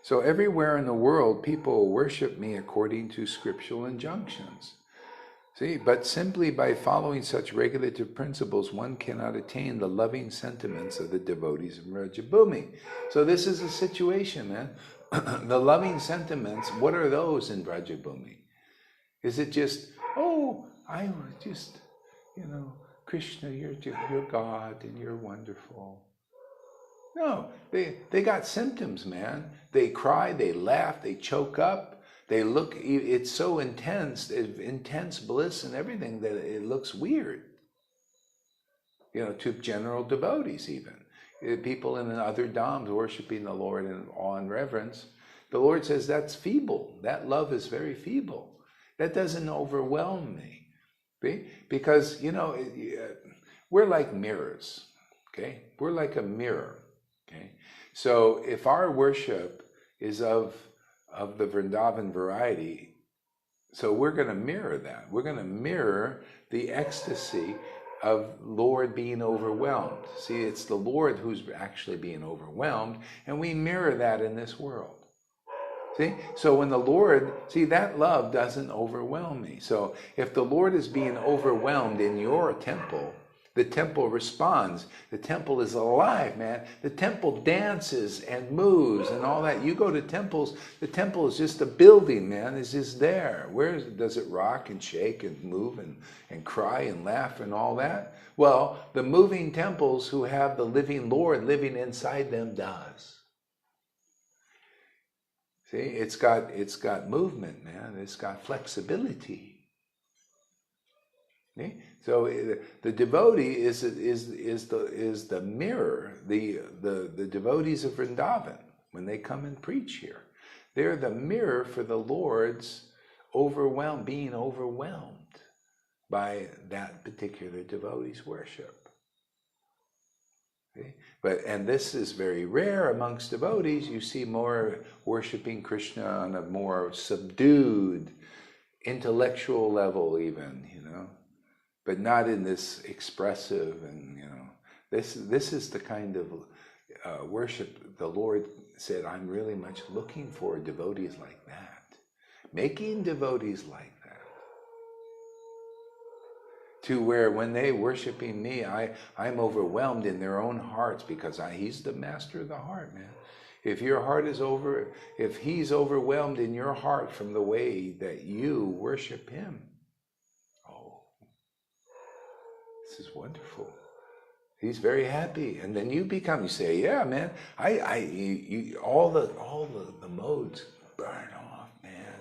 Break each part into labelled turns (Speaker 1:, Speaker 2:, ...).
Speaker 1: So everywhere in the world, people worship me according to scriptural injunctions. See, but simply by following such regulative principles, one cannot attain the loving sentiments of the devotees of Vrajabhūmi. So this is a situation, man. The loving sentiments, what are those in Vrajabhūmi? Is it just, oh, I was just, Krishna, you're God and you're wonderful. No, they got symptoms, man. They cry, they laugh, they choke up, they look, it's so intense bliss and everything that it looks weird. To general devotees even. People in other dhams worshiping the Lord in awe and reverence. The Lord says that's feeble. That love is very feeble. That doesn't overwhelm me. See? Because, we're like mirrors. Okay? We're like a mirror. Okay, so if our worship is of the Vrindavan variety, so we're going to mirror that. We're going to mirror the ecstasy of Lord being overwhelmed. See, it's the Lord who's actually being overwhelmed, and we mirror that in this world. See, so when the Lord, that love doesn't overwhelm me. So if the Lord is being overwhelmed in your temple, the temple responds. The temple is alive, man. The temple dances and moves and all that. You go to temples, the temple is just a building, man. It's just there. Does it rock and shake and move and cry and laugh and all that? Well, the moving temples who have the living Lord living inside them does. See, it's got movement, man. It's got flexibility. So the devotee is the mirror. The devotees of Vrindavan, when they come and preach here, they're the mirror for the Lord's being overwhelmed by that particular devotee's worship. Okay? And this is very rare amongst devotees. You see more worshiping Krishna on a more subdued, intellectual level even, but not in this expressive and, this is the kind of worship the Lord said, I'm really much looking for devotees like that. Making devotees like that. To where when they worshiping me, I'm overwhelmed in their own hearts because He's the master of the heart, man. If your heart is if He's overwhelmed in your heart from the way that you worship Him, this is wonderful. He's very happy, and then you say, "Yeah, man, all the modes burn off, man.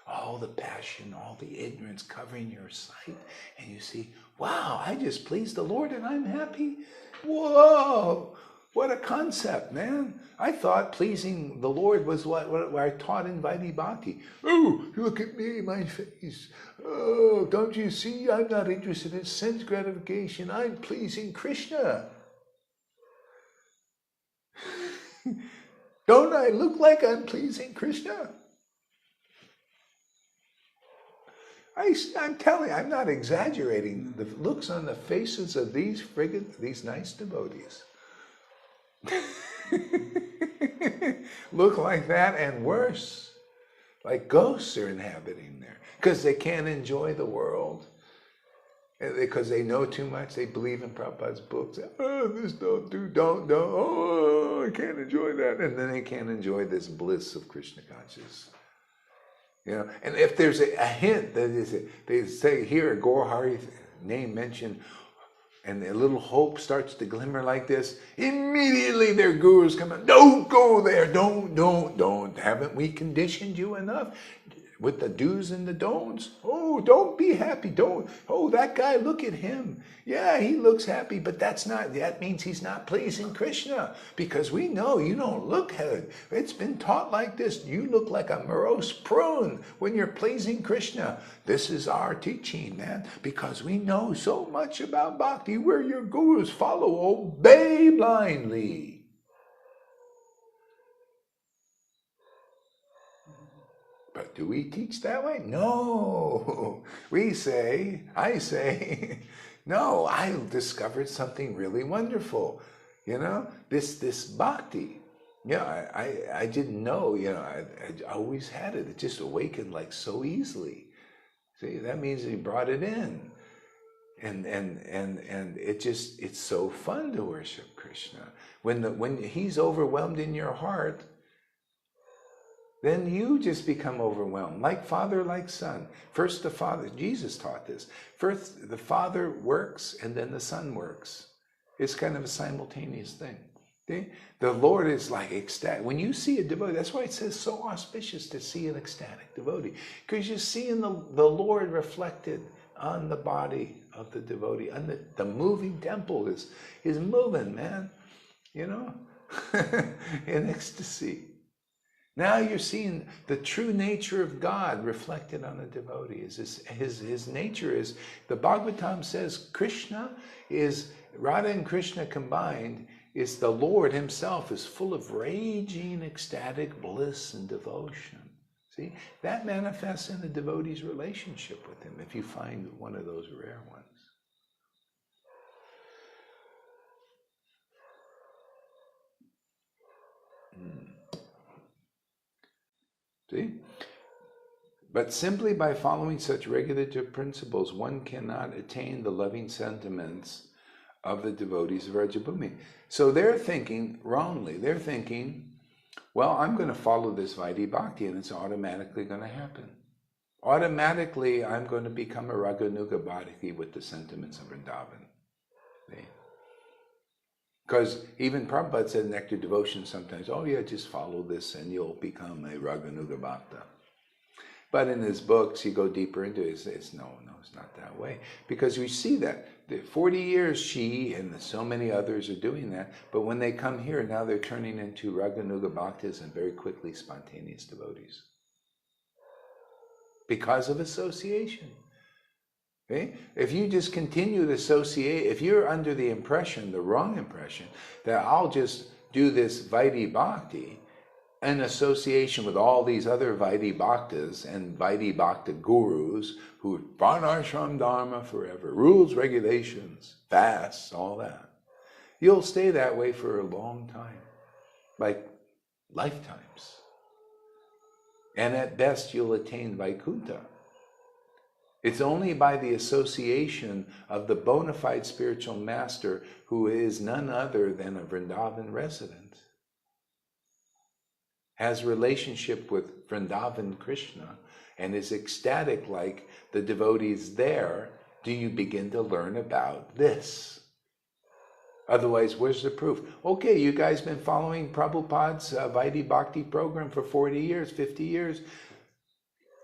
Speaker 1: All the passion, all the ignorance covering your sight, and you see, wow, I just pleased the Lord, and I'm happy. Whoa, what a concept, man! I thought pleasing the Lord was what I taught in Vedic Bhakti. Oh, look at me, my face. Oh, don't you see? I'm not interested in sense gratification. I'm pleasing Krishna. Don't I look like I'm pleasing Krishna? I'm telling you, I'm not exaggerating. The looks on the faces of these nice devotees look like that and worse. Like ghosts are inhabiting there. Because they can't enjoy the world. Because they know too much. They believe in Prabhupada's books. Oh, this don't. Oh, I can't enjoy that. And then they can't enjoy this bliss of Krishna consciousness. And if there's a hint that they say here, a Gaurahari name mentioned, and a little hope starts to glimmer like this, immediately their gurus come in. Don't go there. Don't. Haven't we conditioned you enough with the do's and the don'ts? Oh, don't be happy. Don't. Oh, that guy, look at him. Yeah, he looks happy, but that means he's not pleasing Krishna, because we know you don't look good. It's been taught like this. You look like a morose prune when you're pleasing Krishna. This is our teaching, man, because we know so much about Bhakti. We're your gurus. Follow, obey blindly. But do we teach that way? No. I say, no, I discovered something really wonderful. This Bhakti. Yeah, I didn't know, I always had it. It just awakened like so easily. See, that means he brought it in. And it's so fun to worship Krishna. When he's overwhelmed in your heart, then you just become overwhelmed, like father, like son. First the Father, Jesus taught this. First the Father works and then the Son works. It's kind of a simultaneous thing. Okay? The Lord is like ecstatic. When you see a devotee, that's why it says so auspicious to see an ecstatic devotee, because you're seeing the Lord reflected on the body of the devotee, on the moving temple is moving, man, in ecstasy. Now you're seeing the true nature of God reflected on the devotee. His nature is, the Bhagavatam says, Krishna is, Radha and Krishna combined, is the Lord himself is full of raging, ecstatic bliss and devotion. See, that manifests in the devotee's relationship with him, if you find one of those rare ones. See? But simply by following such regulative principles, one cannot attain the loving sentiments of the devotees of Vrajabhūmi. So they're thinking wrongly. They're thinking, well, I'm going to follow this Vaidhi Bhakti and it's automatically going to happen. Automatically, I'm going to become a Raganuga Bhakti with the sentiments of Vrindavan. Because even Prabhupada said in Nectar Devotion sometimes, oh yeah, just follow this and you'll become a Raganuga Bhakta. But in his books, you go deeper into it, it's no, it's not that way. Because we see that. 40 years she and so many others are doing that, but when they come here, now they're turning into Raganuga Bhaktas and very quickly spontaneous devotees. Because of association. Okay? If you just continue to associate, if you're under the impression, the wrong impression, that I'll just do this Vaidhi Bhakti in association with all these other Vaidhi Bhaktas and Vaidhi Bhakta gurus who Varnashram Dharma forever, rules, regulations, fasts, all that. You'll stay that way for a long time, like lifetimes. And at best you'll attain Vaikuntha. It's only by the association of the bona fide spiritual master who is none other than a Vrindavan resident, has relationship with Vrindavan Krishna, and is ecstatic like the devotees there, do you begin to learn about this. Otherwise, where's the proof? Okay, you guys been following Prabhupada's Vaidhi Bhakti program for 40 years, 50 years.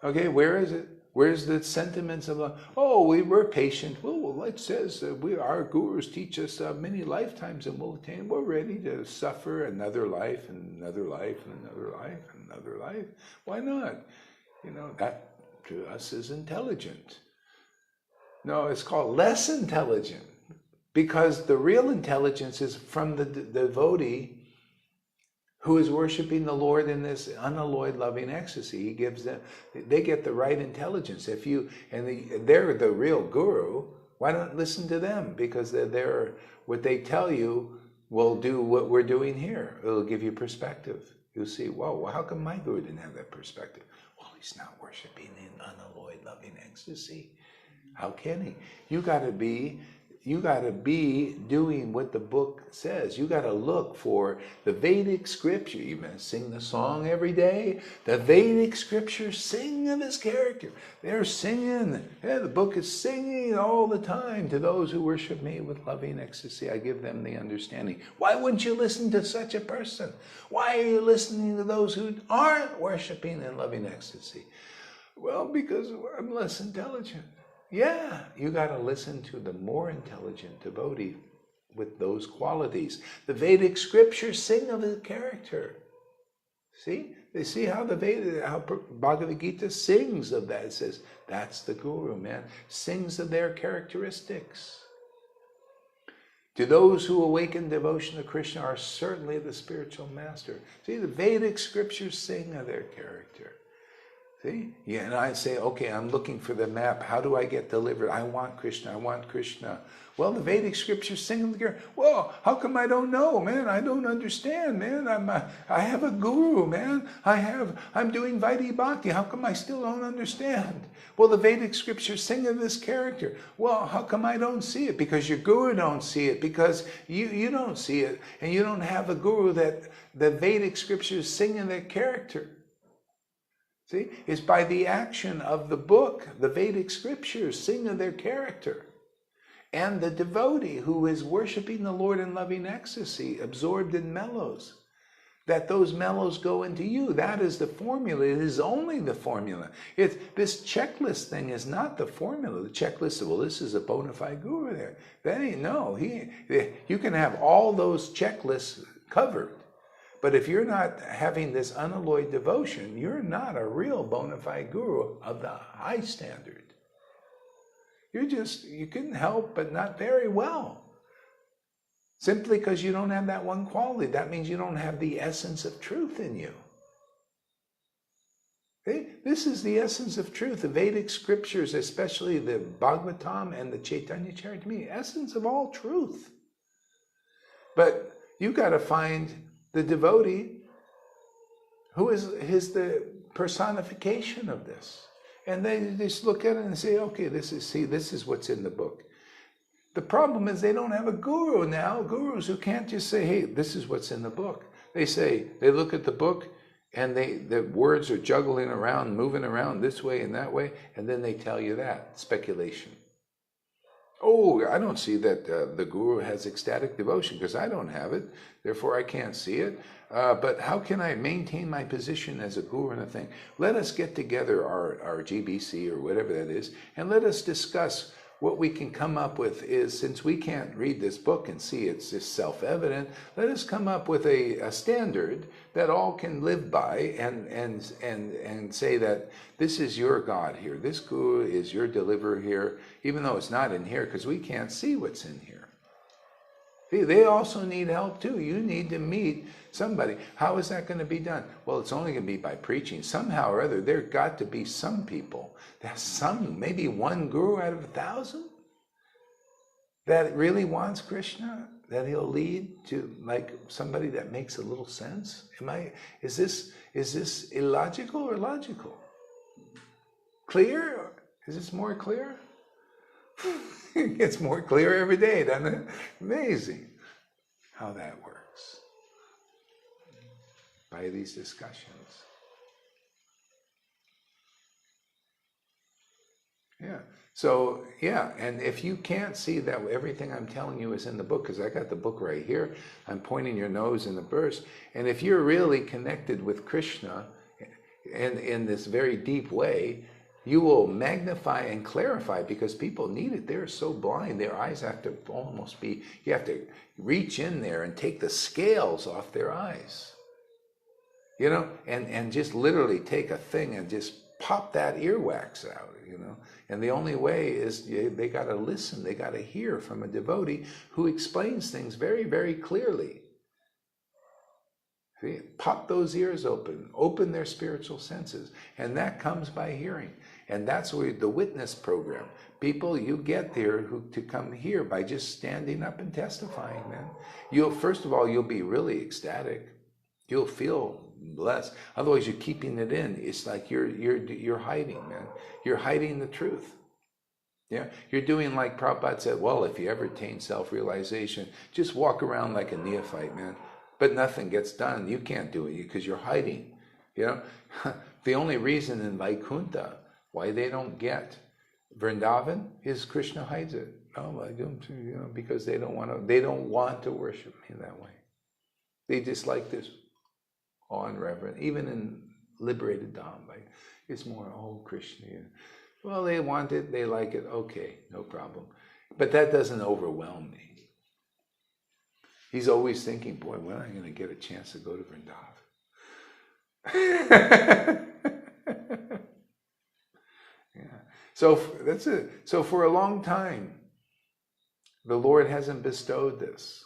Speaker 1: Okay, where is it? Where's the sentiments of, we're patient. Well, it says our gurus teach us many lifetimes and we'll attain. We're ready to suffer another life and another life and another life and another life. Why not? That to us is intelligent. No, it's called less intelligent, because the real intelligence is from the devotee who is worshiping the Lord in this unalloyed loving ecstasy. He gives them, they get the right intelligence. They're the real guru, why not listen to them? Because they're what they tell you will do what we're doing here. It'll give you perspective. You'll see, whoa, how come my guru didn't have that perspective? Well, he's not worshiping in unalloyed loving ecstasy. How can he? You got to be doing what the book says. You got to look for the Vedic scripture. You must sing the song every day. The Vedic scriptures sing of his character. They're singing. Yeah, the book is singing all the time. To those who worship me with loving ecstasy, I give them the understanding. Why wouldn't you listen to such a person? Why are you listening to those who aren't worshiping in loving ecstasy? Well, because I'm less intelligent. Yeah, you got to listen to the more intelligent devotee with those qualities. The Vedic scriptures sing of his character. See? They see how how Bhagavad Gita sings of that. It says, that's the guru, man. Sings of their characteristics. To those who awaken devotion to Krishna are certainly the spiritual master. See, the Vedic scriptures sing of their character. See? Yeah, and I say, okay, I'm looking for the map. How do I get delivered? I want Krishna. I want Krishna. Well, the Vedic scriptures sing together. Well, how come I don't know, man? I don't understand, man. I have a guru, man. I'm doing Vaidhi Bhakti. How come I still don't understand? Well, the Vedic scriptures sing of this character. Well, how come I don't see it? Because your guru don't see it. Because you don't see it, and you don't have a guru that the Vedic scriptures sing in their character. See, it's by the action of the book, the Vedic scriptures sing of their character. And the devotee who is worshiping the Lord in loving ecstasy, absorbed in mellows, that those mellows go into you. That is the formula. It is only the formula. This checklist thing is not the formula. The checklist, well, this is a bona fide guru there. That ain't, no. You can have all those checklists covered. But if you're not having this unalloyed devotion, you're not a real bona fide guru of the high standard. You can help, but not very well. Simply because you don't have that one quality. That means you don't have the essence of truth in you. Okay? This is the essence of truth. The Vedic scriptures, especially the Bhagavatam and the Chaitanya Charitamrita, essence of all truth. But you've got to find the devotee who is the personification of this. And they just look at it and say, okay, this is what's in the book. The problem is they don't have a guru now, gurus who can't just say, hey, this is what's in the book. They look at the book and the words are juggling around, moving around this way and that way, and then they tell you that, speculation. Oh, I don't see that the guru has ecstatic devotion because I don't have it, therefore I can't see it. But how can I maintain my position as a guru and a thing? Let us get together our GBC or whatever that is, and let us discuss what we can come up with is, since we can't read this book and see it's just self-evident, let us come up with a standard that all can live by and say that this is your God here. This guru is your deliverer here, even though it's not in here because we can't see what's in here. See, they also need help too. You need to meet somebody. How is that going to be done? Well, it's only going to be by preaching. Somehow or other, there got to be some people, maybe one guru out of 1,000 that really wants Krishna, that he'll lead to like somebody that makes a little sense. Is this illogical or logical? Clear? Is this more clear? It gets more clear every day, doesn't it? Amazing how that works by these discussions. Yeah. So, yeah, and if you can't see that everything I'm telling you is in the book, because I got the book right here, I'm pointing your nose in the verse, and if you're really connected with Krishna in this very deep way, you will magnify and clarify, because people need it. They're so blind. Their eyes have to almost be, you have to reach in there and take the scales off their eyes. You know, and just literally take a thing and just pop that earwax out, you know. And the only way is they got to listen. They got to hear from a devotee who explains things very, very clearly. See, pop those ears open their spiritual senses. And that comes by hearing. And that's where the witness program. People, you get there to come here by just standing up and testifying, man. First of all, you'll be really ecstatic. You'll feel blessed. Otherwise, you're keeping it in. It's like you're hiding, man. You're hiding the truth. Yeah, you're doing like Prabhupada said, well, if you ever attain self-realization, just walk around like a neophyte, man. But nothing gets done. You can't do it because you're hiding. You know, the only reason in Vaikuntha why they don't get Vrindavan is Krishna hides it. Oh, I don't, you know, because they don't want to worship me that way. They just like this awe and reverence. Even in liberated Dham, like it's more, oh, Krishna. Well, they want it, they like it, okay, no problem. But that doesn't overwhelm me. He's always thinking, boy, when am I going to get a chance to go to Vrindavan? Yeah. So that's it. So for a long time, the Lord hasn't bestowed this.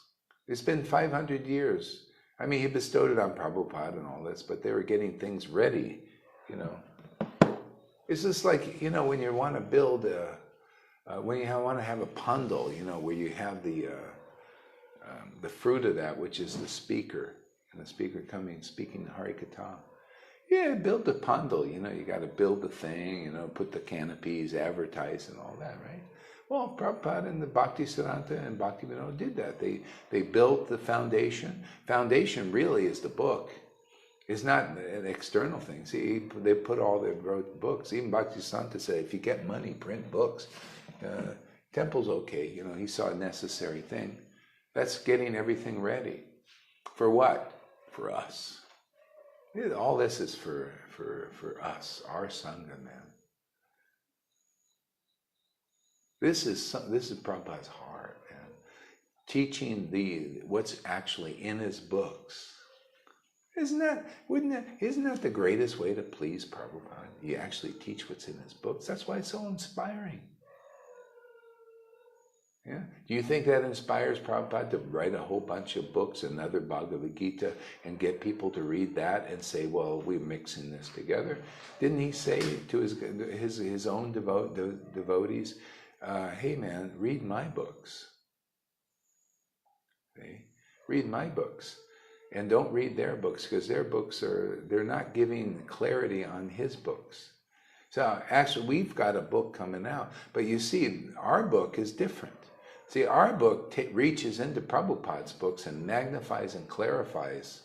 Speaker 1: It's been 500 years. I mean, he bestowed it on Prabhupada and all this, but they were getting things ready, you know. It's just like, when you want to build when you want to have a pandal, where you have the fruit of that, which is the speaker, and the speaker coming speaking the Harikatha. Yeah, build the pandal, you got to build the thing, put the canopies, advertise and all that, right? Well, Prabhupada and the Bhaktisiddhanta and Bhaktivendanta did that. They built the foundation. Foundation really is the book. It's not an external thing. See, they put all their wrote books. Even Bhaktisiddhanta said, if you get money, print books. Temple's okay. He saw a necessary thing. That's getting everything ready. For what? For us. All this is for us, our Sangha, man. This is Prabhupada's heart, man. Teaching what's actually in his books. Isn't that the greatest way to please Prabhupada? You actually teach what's in his books. That's why it's so inspiring. Yeah? Do you think that inspires Prabhupada to write a whole bunch of books, another Bhagavad Gita, and get people to read that and say, well, we're mixing this together? Didn't he say to his own devotees, hey man, read my books. Okay? Read my books. And don't read their books, because their books they're not giving clarity on his books. So actually, we've got a book coming out, but you see, our book is different. See, our book reaches into Prabhupada's books and magnifies and clarifies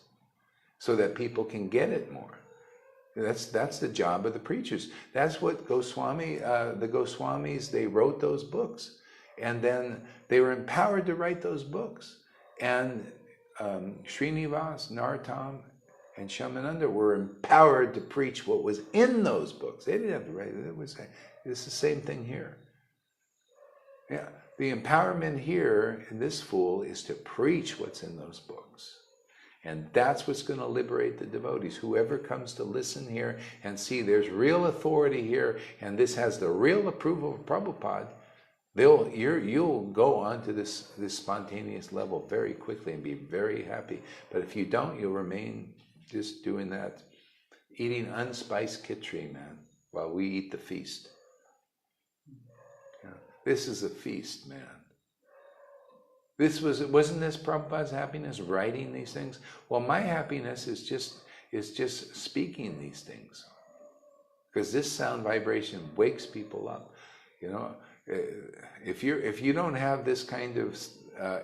Speaker 1: so that people can get it more. That's the job of the preachers. That's what the Goswamis, they wrote those books. And then they were empowered to write those books. And Srinivas, Narottam, and Shamananda were empowered to preach what was in those books. They didn't have to write it. It's the same thing here. Yeah, the empowerment here in this fool is to preach what's in those books. And that's what's going to liberate the devotees. Whoever comes to listen here and see there's real authority here, and this has the real approval of Prabhupada, you'll go on to this spontaneous level very quickly and be very happy. But if you don't, you'll remain just doing that, eating unspiced Ch3, man, while we eat the feast. Yeah. This is a feast, man. Wasn't this Prabhupada's happiness, writing these things? Well, my happiness is just speaking these things, because this sound vibration wakes people up. If you don't have this kind of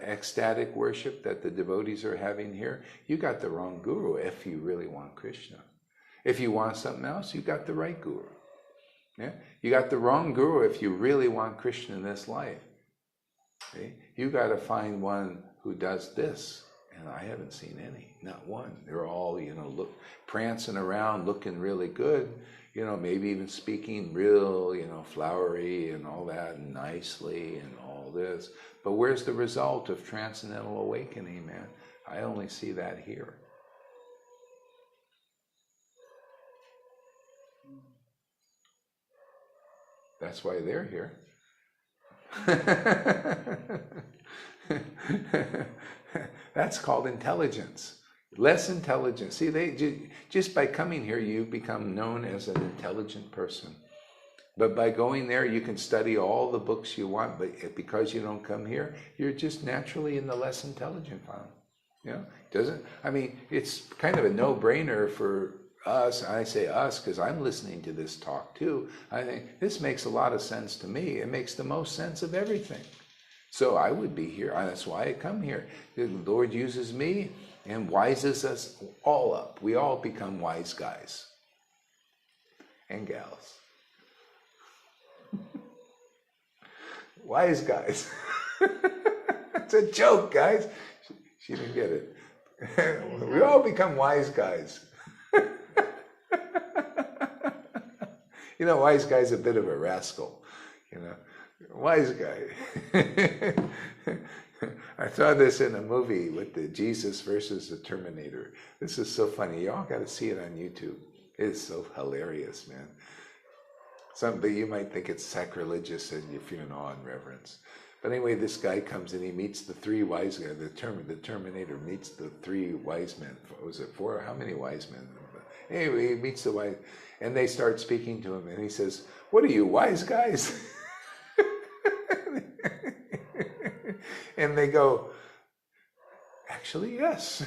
Speaker 1: ecstatic worship that the devotees are having here, you got the wrong guru. If you really want Krishna, if you want something else, you got the right guru. Yeah, you got the wrong guru if you really want Krishna in this life. Okay? You got to find one who does this, and I haven't seen any, not one. They're all, prancing around, looking really good, maybe even speaking real, flowery and all that, and nicely and all this. But where's the result of transcendental awakening, man? I only see that here. That's why they're here. That's called intelligence. Less intelligence. See, just by coming here, you become known as an intelligent person. But by going there, you can study all the books you want, but because you don't come here, you're just naturally in the less intelligent file. It's kind of a no-brainer for us. I say us because I'm listening to this talk too. I think this makes a lot of sense to me. It makes the most sense of everything. So I would be here. That's why I come here. The Lord uses me and wises us all up. We all become wise guys and gals. Wise guys. It's a joke, guys. She didn't get it. We all become wise guys. Wise guy's a bit of a rascal. Wise guy. I saw this in a movie with the Jesus versus the Terminator. This is so funny. Y'all got to see it on YouTube. It's so hilarious, man. But you might think it's sacrilegious and if you're in awe and reverence. But anyway, this guy comes and he meets the three wise guys. The Terminator meets the three wise men. Was it four? How many wise men? Anyway, he meets the wife, and they start speaking to him, and he says, "What are you, wise guys?" And they go, "Actually, yes."